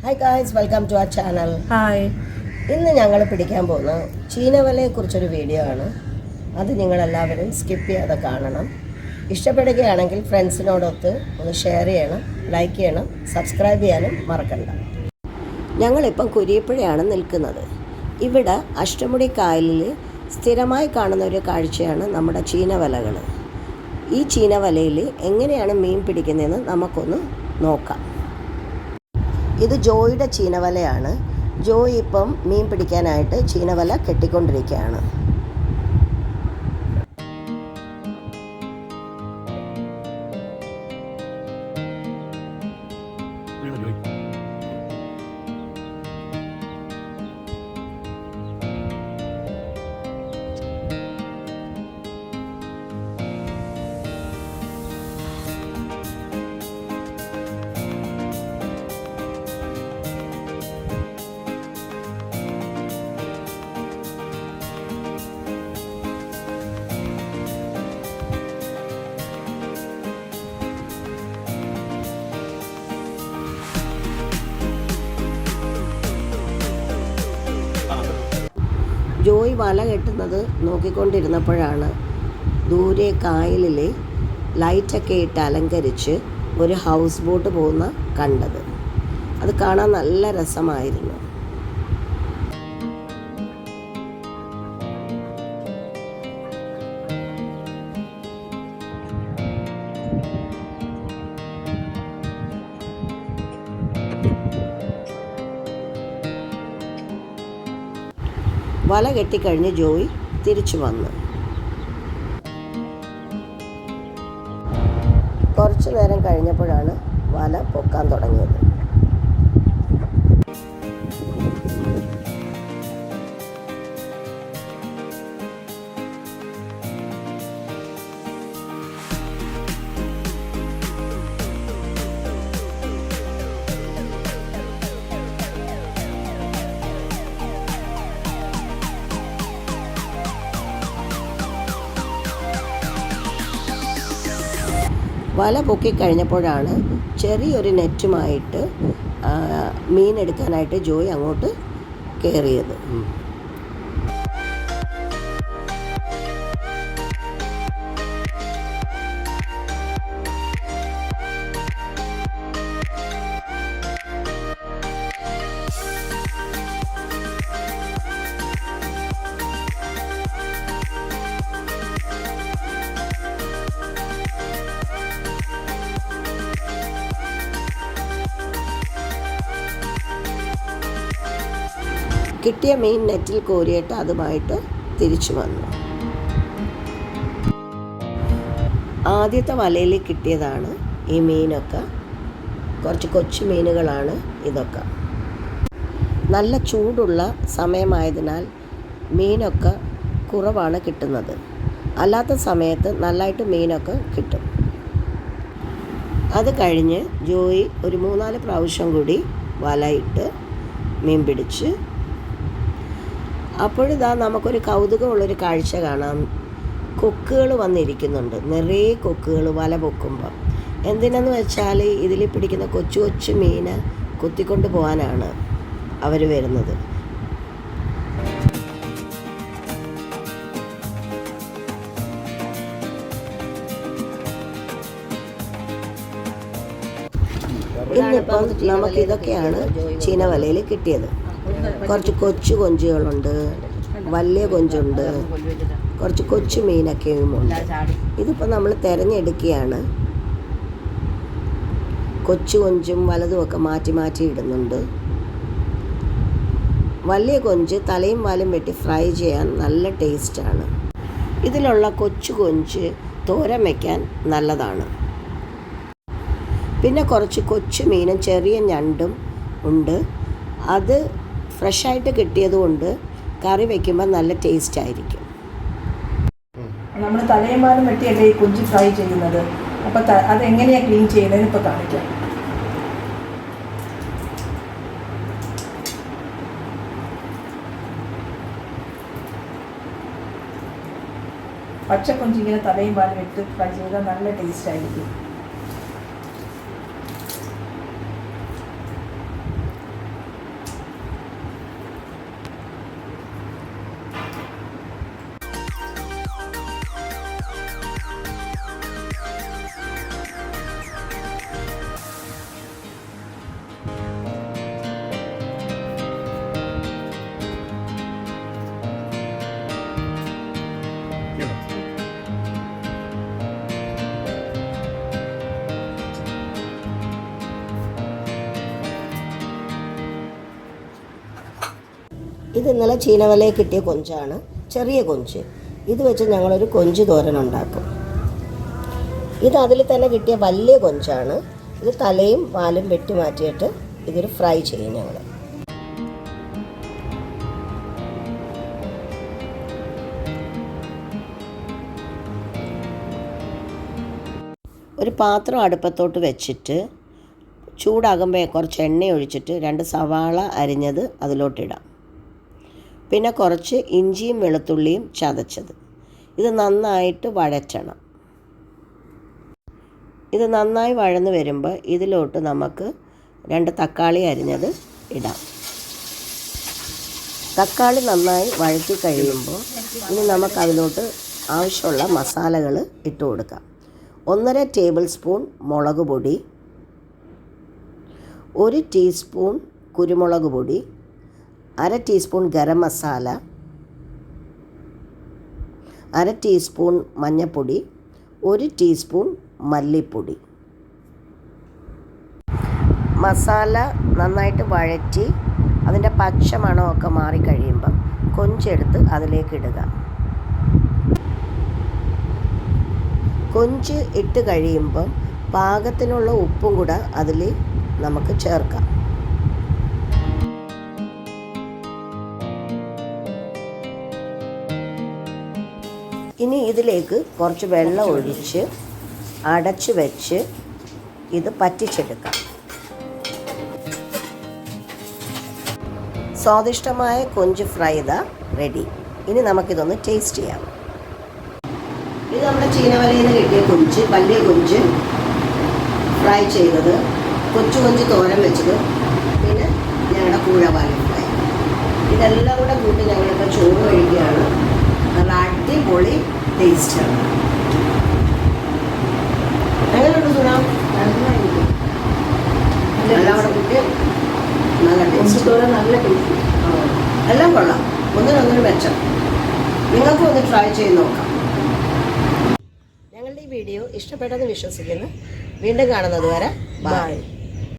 Hi guys, welcome to our channel. Hi. ഇന്ന് ഞങ്ങൾ പിടിക്കാൻ പോകുന്ന ചീനവലയെക്കുറിച്ചൊരു വീഡിയോ ആണ്. അത് നിങ്ങളെല്ലാവരും സ്കിപ്പ് ചെയ്യാതെ കാണണം. ഇഷ്ടപ്പെടുകയാണെങ്കിൽ ഫ്രണ്ട്സിനോടൊത്ത് ഒന്ന് ഷെയർ ചെയ്യണം, ലൈക്ക് ചെയ്യണം, സബ്സ്ക്രൈബ് ചെയ്യാനും മറക്കണ്ട. ഞങ്ങളിപ്പം കുരിയപ്പുഴയാണ് നിൽക്കുന്നത്. ഇവിടെ അഷ്ടമുടി കായലിൽ സ്ഥിരമായി കാണുന്ന ഒരു കാഴ്ചയാണ് നമ്മുടെ ചീനവലകൾ. ഈ ചീനവലയിൽ എങ്ങനെയാണ് മീൻ പിടിക്കുന്നതെന്ന് നമുക്കൊന്ന് നോക്കാം. ഇത് ജോയിയുടെ ചീനവലയാണ്. ജോയി ഇപ്പം മീൻ പിടിക്കാനായിട്ട് ചീനവല കെട്ടിക്കൊണ്ടിരിക്കുകയാണ്. ജോയി വല കെട്ടുന്നത് നോക്കിക്കൊണ്ടിരുന്നപ്പോഴാണ് ദൂരെ കായലിൽ ലൈറ്റൊക്കെ ഇട്ട് അലങ്കരിച്ച് ഒരു ഹൗസ് ബോട്ട് പോകുന്ന കണ്ടത്. അത് കാണാൻ നല്ല രസമായിരുന്നു. വല കെട്ടിക്കഴിഞ്ഞ് ജോയി തിരിച്ചു വന്നു. കുറച്ചു നേരം കഴിഞ്ഞപ്പോഴാണ് വല പൊക്കാൻ തുടങ്ങിയത്. വല പൊക്കിക്കഴിഞ്ഞപ്പോഴാണ് ചെറിയൊരു നെറ്റുമായിട്ട് മീൻ എടുക്കാനായിട്ട് ജോയി അങ്ങോട്ട് കയറിയത്. കിട്ടിയ മീൻ നെറ്റിൽ കോരിയിട്ട് അതുമായിട്ട് തിരിച്ചു വന്നു. ആദ്യത്തെ വലയിൽ കിട്ടിയതാണ് ഈ മീനൊക്കെ. കുറച്ച് കൊച്ചു മീനുകളാണ് ഇതൊക്കെ. നല്ല ചൂടുള്ള സമയമായതിനാൽ മീനൊക്കെ കുറവാണ് കിട്ടുന്നത്. അല്ലാത്ത സമയത്ത് നല്ലതായിട്ട് മീനൊക്കെ കിട്ടും. അത് കഴിഞ്ഞ് ജോയി ഒരു 3-4 പ്രാവശ്യം കൂടി വലയിട്ട് മീൻ പിടിച്ച്. അപ്പോഴിതാ നമുക്കൊരു കൗതുകമുള്ളൊരു കാഴ്ച കാണാം. കൊക്കുകൾ വന്നിരിക്കുന്നുണ്ട്, നിറയെ കൊക്കുകൾ വല പൊക്കുമ്പോൾ. എന്തിനെന്ന് വെച്ചാൽ ഇതിൽ പിടിക്കുന്ന കൊച്ചു കൊച്ചു മീന് കൊത്തിക്കൊണ്ട് പോകാനാണ് അവർ വരുന്നത്. ഇന്നിപ്പം നമുക്കിതൊക്കെയാണ് ചീനവലയിൽ കിട്ടിയത്. കുറച്ച് കൊച്ചു കൊഞ്ചുകളുണ്ട്, വലിയ കൊഞ്ചുണ്ട്, കുറച്ച് കൊച്ചു മീനൊക്കെയുമുണ്ട്. ഇതിപ്പോൾ നമ്മൾ തിരഞ്ഞെടുക്കുകയാണ്. കൊച്ചു കൊഞ്ചും വലതുമൊക്കെ മാറ്റി മാറ്റി ഇടുന്നുണ്ട്. വലിയ കൊഞ്ച് തലയും വാലും വെട്ടി ഫ്രൈ ചെയ്യാൻ നല്ല ടേസ്റ്റാണ്. ഇതിലുള്ള കൊച്ചു കൊഞ്ച് തോരൻ വയ്ക്കാൻ നല്ലതാണ്. പിന്നെ കുറച്ച് കൊച്ചു മീനും ചെറിയ ഞണ്ടും ഉണ്ട്. അത് ഫ്രഷായിട്ട് കിട്ടിയതുകൊണ്ട് കറി വയ്ക്കുമ്പോൾ നല്ല ടേസ്റ്റ് ആയിരിക്കും. നമ്മൾ തലയും വാലും വെട്ടിയല്ലേ ഈ കൊഞ്ച് ഫ്രൈ ചെയ്യുന്നത്. അപ്പോൾ അതെങ്ങനെയാണ് ക്ലീൻ ചെയ്യുന്നതെന്ന് ഇപ്പോൾ കാണിക്കാം. പച്ചക്കൊഞ്ച് ഇങ്ങനെ തലയും വാലും വെട്ടി ഫ്രൈ ചെയ്താൽ നല്ല ടേസ്റ്റ് ആയിരിക്കും. ഇത് ഇന്നലെ ചീനവലയിൽ കിട്ടിയ കൊഞ്ചാണ്, ചെറിയ കൊഞ്ച്. ഇത് വെച്ച് ഞങ്ങളൊരു കൊഞ്ച് തോരൻ ഉണ്ടാക്കും. ഇത് അതിൽ തന്നെ കിട്ടിയ വലിയ കൊഞ്ചാണ്. ഇത് തലയും വാലും വെട്ടി മാറ്റിയിട്ട് ഇതൊരു ഫ്രൈ ചെയ്യും ഞങ്ങൾ. ഒരു പാത്രം അടുപ്പത്തോട്ട് വെച്ചിട്ട് ചൂടാകുമ്പോൾ കുറച്ച് എണ്ണ ഒഴിച്ചിട്ട് 2 സവാള അരിഞ്ഞത് അതിലോട്ടിടാം. പിന്നെ കുറച്ച് ഇഞ്ചിയും വെളുത്തുള്ളിയും ചതച്ചത്. ഇത് നന്നായിട്ട് വഴറ്റണം. ഇത് നന്നായി വഴന്ന് വരുമ്പോൾ ഇതിലോട്ട് നമുക്ക് 2 തക്കാളി അരിഞ്ഞത് ഇടാം. തക്കാളി നന്നായി വഴറ്റി കഴിയുമ്പോൾ ഇനി നമുക്ക് അതിലോട്ട് ആവശ്യമുള്ള മസാലകൾ ഇട്ട് കൊടുക്കാം. 1.5 ടേബിൾ സ്പൂൺ മുളക് പൊടി, 1 ടീസ്പൂൺ കുരുമുളക് പൊടി, 1/2 ടീസ്പൂൺ ഗരം മസാല, 1/2 ടീസ്പൂൺ മഞ്ഞൾപ്പൊടി, 1 ടീസ്പൂൺ മല്ലിപ്പൊടി. മസാല നന്നായിട്ട് വഴറ്റി അതിൻ്റെ പച്ച മണമൊക്കെ മാറിക്കഴിയുമ്പം കൊഞ്ചെടുത്ത് അതിലേക്ക് ഇടുക. കൊഞ്ച് ഇട്ട് കഴിയുമ്പം പാകത്തിനുള്ള ഉപ്പും കൂടെ അതിൽ നമുക്ക് ചേർക്കാം. ഇനി ഇതിലേക്ക് കുറച്ച് വെള്ളം ഒഴിച്ച് അടച്ച് വെച്ച് ഇത് പറ്റിച്ചെടുക്കാം. സ്വാദിഷ്ടമായ കൊഞ്ച് ഫ്രൈ ഇതാ റെഡി. ഇനി നമുക്കിതൊന്ന് ടേസ്റ്റ് ചെയ്യാം. ഇത് നമ്മുടെ ചീനവലയിൽ നിന്ന് കിട്ടിയ കൊഞ്ച്, വലിയ കൊഞ്ച് ഫ്രൈ ചെയ്തത്, കൊഞ്ച് തോരൻ വെച്ചത്, പിന്നെ ഞങ്ങളുടെ കൂഴവാലി ഫ്രൈ. ഇതെല്ലാം കൂടെ കൂട്ടി ഞങ്ങളിപ്പോൾ ചോറ് കഴിക്കുകയാണ്. നല്ല അടിപൊളി ടേസ്റ്റാണ്. എങ്ങനെയുണ്ട് സുനാം? എല്ലാം കൂടെ കൂട്ടി നല്ല ടേസ്റ്റ്. നല്ല ടേസ്റ്റ്. എല്ലാം കൊള്ളാം, ഒന്നിനൊന്നിനും മെച്ചം. നിങ്ങൾക്കും ഒന്ന് ട്രൈ ചെയ്ത് നോക്കാം. ഞങ്ങളുടെ ഈ വീഡിയോ ഇഷ്ടപ്പെട്ടെന്ന് വിശ്വസിക്കുന്നു. വീണ്ടും കാണുന്നത് വരെ ബൈ.